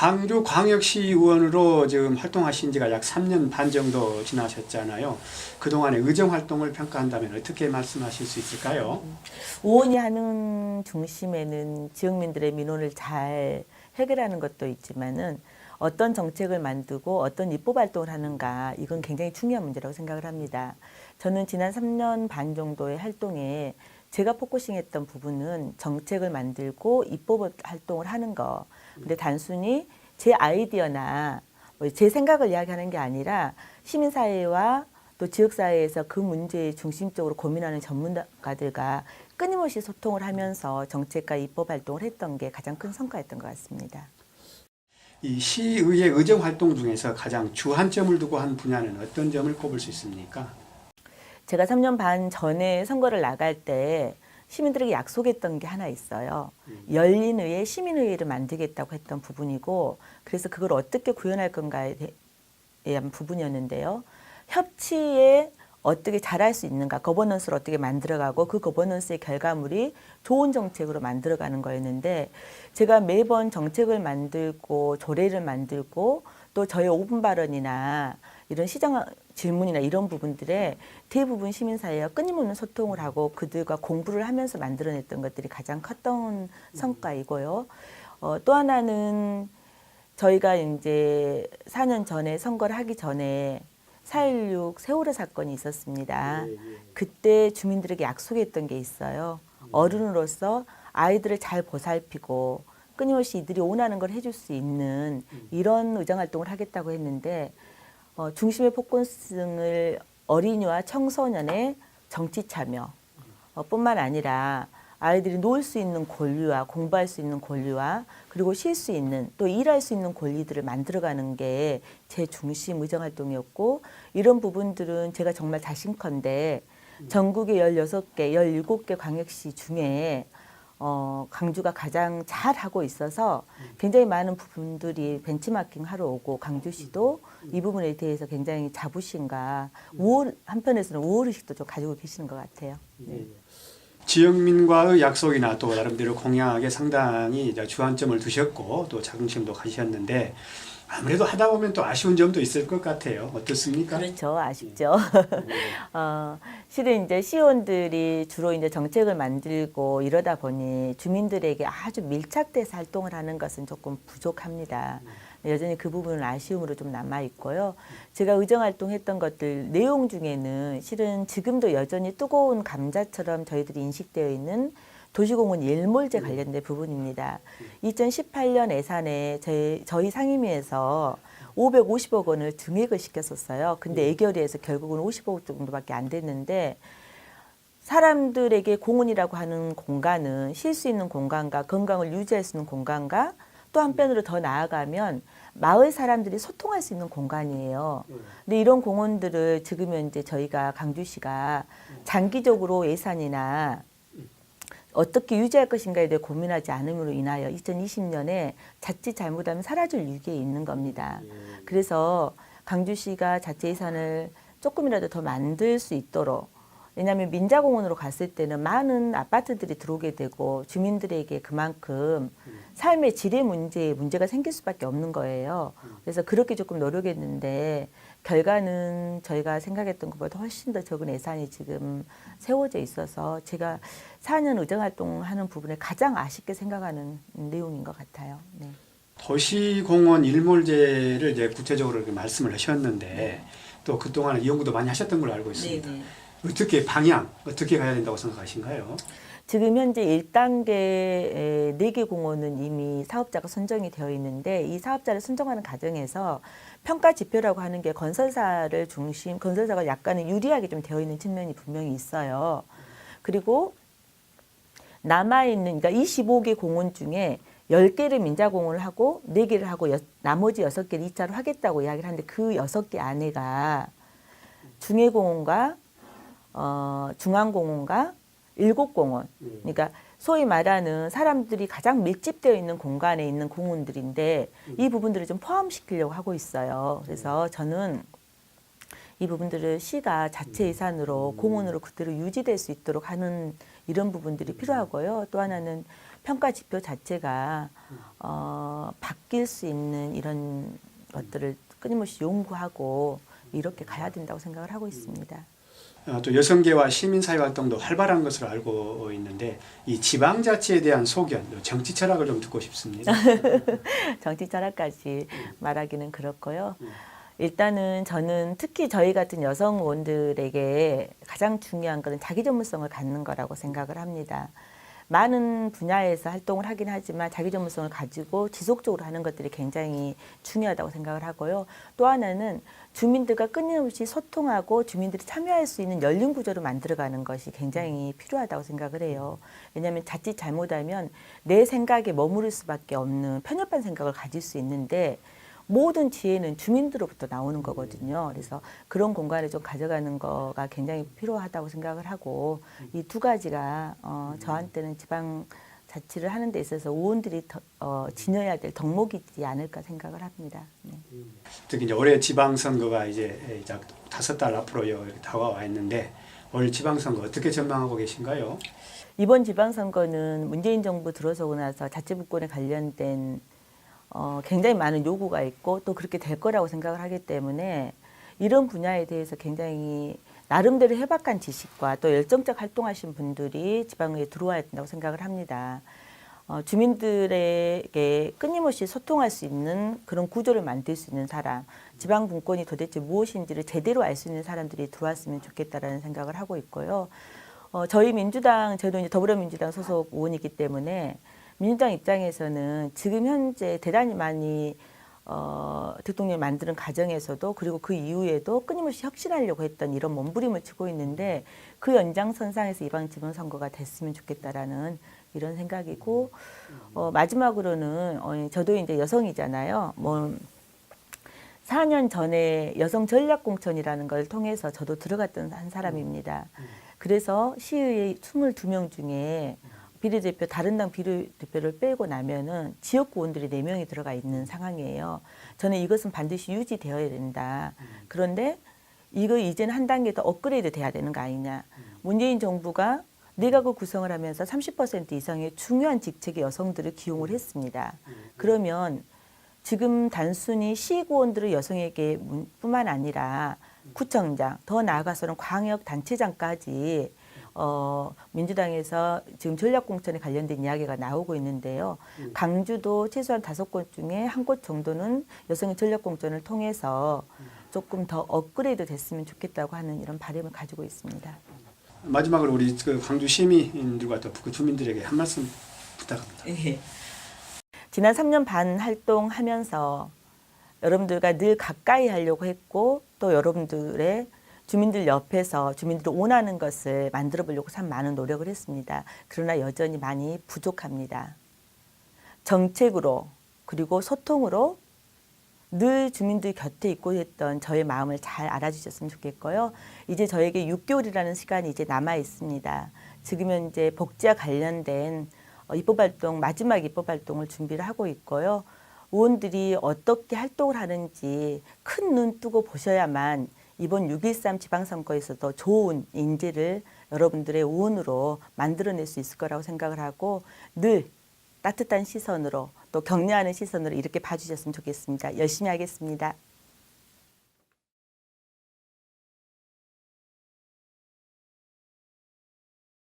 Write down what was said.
광주광역시의원으로 지금 활동하신 지가 약 3년 반 정도 지나셨잖아요. 그동안의 의정 활동을 평가한다면 어떻게 말씀하실 수 있을까요? 의원이 하는 중심에는 지역민들의 민원을 잘 해결하는 것도 있지만은 어떤 정책을 만들고 어떤 입법 활동을 하는가, 이건 굉장히 중요한 문제라고 생각을 합니다. 저는 지난 3년 반 정도의 활동에 제가 포커싱했던 부분은 정책을 만들고 입법 활동을 하는 거. 근데 단순히 제 아이디어나 제 생각을 이야기하는 게 아니라 시민사회와 또 지역사회에서 그 문제에 중심적으로 고민하는 전문가들과 끊임없이 소통을 하면서 정책과 입법 활동을 했던 게 가장 큰 성과였던 것 같습니다. 이 시의회 의정 활동 중에서 가장 주안점을 두고 한 분야는 어떤 점을 꼽을 수 있습니까? 제가 3년 반 전에 선거를 나갈 때 시민들에게 약속했던 게 하나 있어요. 열린 의회, 시민의회를 만들겠다고 했던 부분이고, 그래서 그걸 어떻게 구현할 건가에 대한 부분이었는데요. 협치에 어떻게 잘할 수 있는가, 거버넌스를 어떻게 만들어가고 그 거버넌스의 결과물이 좋은 정책으로 만들어가는 거였는데, 제가 매번 정책을 만들고 조례를 만들고 또 저의 5분 발언이나 이런 시정 질문이나 이런 부분들에 대부분 시민사회와 끊임없는 소통을 하고 그들과 공부를 하면서 만들어냈던 것들이 가장 컸던 성과이고요. 또 하나는 저희가 이제 4년 전에 선거를 하기 전에 4.16 세월호 사건이 있었습니다. 그때 주민들에게 약속했던 게 있어요. 어른으로서 아이들을 잘 보살피고 끊임없이 이들이 원하는 걸 해줄 수 있는 이런 의정활동을 하겠다고 했는데, 중심의 폭군성을 어린이와 청소년의 정치 참여 뿐만 아니라 아이들이 놀 수 있는 권리와 공부할 수 있는 권리와 그리고 쉴 수 있는 또 일할 수 있는 권리들을 만들어가는 게 제 중심 의정활동이었고, 이런 부분들은 제가 정말 자신컨대 전국의 16개, 17개 광역시 중에 광주가 가장 잘하고 있어서 굉장히 많은 부분들이 벤치마킹 하러 오고, 광주시도 이 부분에 대해서 굉장히 자부심과 한편에서는 우월의식도 좀 가지고 계시는 것 같아요. 네. 지역민과의 약속이나 또 나름대로 공약에 상당히 이제 주안점을 두셨고 또 자긍심도 가지셨는데 아무래도 하다 보면 또 아쉬운 점도 있을 것 같아요. 어떻습니까? 그렇죠. 아쉽죠. 실은 이제 시의원들이 주로 이제 정책을 만들고 이러다 보니 주민들에게 아주 밀착돼서 활동을 하는 것은 조금 부족합니다. 여전히 그 부분은 아쉬움으로 좀 남아 있고요. 제가 의정활동했던 것들 내용 중에는 실은 지금도 여전히 뜨거운 감자처럼 저희들이 인식되어 있는 도시공원 일몰제 관련된 부분입니다. 2018년 예산에 저희 상임위에서 550억 원을 증액을 시켰었어요. 근데 예결위에서 결국은 50억 정도밖에 안 됐는데, 사람들에게 공원이라고 하는 공간은 쉴 수 있는 공간과 건강을 유지할 수 있는 공간과 또 한편으로 더 나아가면 마을 사람들이 소통할 수 있는 공간이에요. 근데 이런 공원들을 지금 현재 저희가 강주시가 장기적으로 예산이나 어떻게 유지할 것인가에 대해 고민하지 않음으로 인하여 2020년에 자칫 잘못하면 사라질 위기에 있는 겁니다. 그래서 강주시가 자체 예산을 조금이라도 더 만들 수 있도록, 왜냐하면 민자공원으로 갔을 때는 많은 아파트들이 들어오게 되고 주민들에게 그만큼 삶의 질의 문제가 생길 수밖에 없는 거예요. 그래서 그렇게 조금 노력했는데 결과는 저희가 생각했던 것보다 훨씬 더 적은 예산이 지금 세워져 있어서 제가 4년 의정활동하는 부분에 가장 아쉽게 생각하는 내용인 것 같아요. 네. 도시공원 일몰제를 이제 구체적으로 이렇게 말씀을 하셨는데 또 그동안 연구도 많이 하셨던 걸로 알고 있습니다. 네네. 어떻게 어떻게 가야 된다고 생각하신가요? 지금 현재 1단계 4개 공원은 이미 사업자가 선정이 되어 있는데, 이 사업자를 선정하는 과정에서 평가 지표라고 하는 게 건설사가 약간은 유리하게 좀 되어 있는 측면이 분명히 있어요. 그리고 남아있는, 그러니까 25개 공원 중에 10개를 민자공원을 하고 4개를 하고 나머지 6개를 2차로 하겠다고 이야기를 하는데, 그 6개 안에가 중해공원과 중앙공원과 일곡공원, 그러니까 소위 말하는 사람들이 가장 밀집되어 있는 공간에 있는 공원들인데 이 부분들을 좀 포함시키려고 하고 있어요. 그래서 저는 이 부분들을 시가 자체 예산으로 공원으로 그대로 유지될 수 있도록 하는 이런 부분들이 필요하고요. 또 하나는 평가 지표 자체가 바뀔 수 있는 이런 것들을 끊임없이 연구하고 이렇게 가야 된다고 생각을 하고 있습니다. 또 여성계와 시민사회 활동도 활발한 것으로 알고 있는데 이 지방자치에 대한 소견, 정치 철학을 좀 듣고 싶습니다. 정치 철학까지 말하기는 그렇고요. 일단은 저는 특히 저희 같은 여성 의원들에게 가장 중요한 것은 자기 전문성을 갖는 거라고 생각을 합니다. 많은 분야에서 활동을 하긴 하지만 자기 전문성을 가지고 지속적으로 하는 것들이 굉장히 중요하다고 생각을 하고요. 또 하나는 주민들과 끊임없이 소통하고 주민들이 참여할 수 있는 열린 구조를 만들어가는 것이 굉장히 필요하다고 생각을 해요. 왜냐하면 자칫 잘못하면 내 생각에 머무를 수밖에 없는 편협한 생각을 가질 수 있는데 모든 지혜는 주민들로부터 나오는 거거든요. 그래서 그런 공간을 좀 가져가는 거가 굉장히 필요하다고 생각을 하고 이 두 가지가 저한테는 지방 자치를 하는 데 있어서 의원들이 지녀야 될 덕목이지 않을까 생각을 합니다. 네. 특히 이제 올해 지방선거가 이제 5달 앞으로 다가와 있는데 올 지방선거 어떻게 전망하고 계신가요? 이번 지방선거는 문재인 정부 들어서고 나서 자치분권에 관련된 굉장히 많은 요구가 있고 또 그렇게 될 거라고 생각을 하기 때문에 이런 분야에 대해서 굉장히 나름대로 해박한 지식과 또 열정적 활동하신 분들이 지방에 들어와야 된다고 생각을 합니다. 주민들에게 끊임없이 소통할 수 있는 그런 구조를 만들 수 있는 사람, 지방 분권이 도대체 무엇인지를 제대로 알 수 있는 사람들이 들어왔으면 좋겠다라는 생각을 하고 있고요. 저희 민주당, 저도 이제 더불어민주당 소속 의원이기 때문에 민주당 입장에서는 지금 현재 대단히 많이 대통령이 만드는 과정에서도 그리고 그 이후에도 끊임없이 혁신하려고 했던 이런 몸부림을 치고 있는데 그 연장선상에서 이번 지방선거가 됐으면 좋겠다라는 이런 생각이고 마지막으로는 저도 이제 여성이잖아요. 4년 전에 여성 전략공천이라는 걸 통해서 저도 들어갔던 한 사람입니다. 그래서 시의회 22명 중에 비례대표, 다른 당 비례대표를 빼고 나면은 지역구 의원들이 4명이 들어가 있는 상황이에요. 저는 이것은 반드시 유지되어야 된다. 그런데 이거 이제는 한 단계 더 업그레이드 돼야 되는 거 아니냐. 문재인 정부가 내각을 구성을 하면서 30% 이상의 중요한 직책의 여성들을 기용을 했습니다. 그러면 지금 단순히 시의원들을 여성에게 뿐만 아니라 구청장, 더 나아가서는 광역단체장까지 민주당에서 지금 전략공천에 관련된 이야기가 나오고 있는데요. 강주도 최소한 5곳 중에 한 곳 정도는 여성의 전략공천을 통해서 조금 더 업그레이드 됐으면 좋겠다고 하는 이런 바람을 가지고 있습니다. 마지막으로 우리 광주 시민들과 또 그 주민들에게 한 말씀 부탁합니다. 네. 지난 3년 반 활동하면서 여러분들과 늘 가까이 하려고 했고 또 여러분들의 주민들 옆에서 주민들이 원하는 것을 만들어 보려고 참 많은 노력을 했습니다. 그러나 여전히 많이 부족합니다. 정책으로 그리고 소통으로 늘 주민들 곁에 있고 했던 저의 마음을 잘 알아주셨으면 좋겠고요. 이제 저에게 6개월이라는 시간이 이제 남아 있습니다. 지금 현재 복지와 관련된 입법활동, 마지막 입법활동을 준비를 하고 있고요. 의원들이 어떻게 활동을 하는지 큰 눈 뜨고 보셔야만 이번 6.13 지방선거에서도 좋은 인재를 여러분들의 의원으로 만들어낼 수 있을 거라고 생각을 하고 늘 따뜻한 시선으로 또 격려하는 시선으로 이렇게 봐주셨으면 좋겠습니다. 열심히 하겠습니다.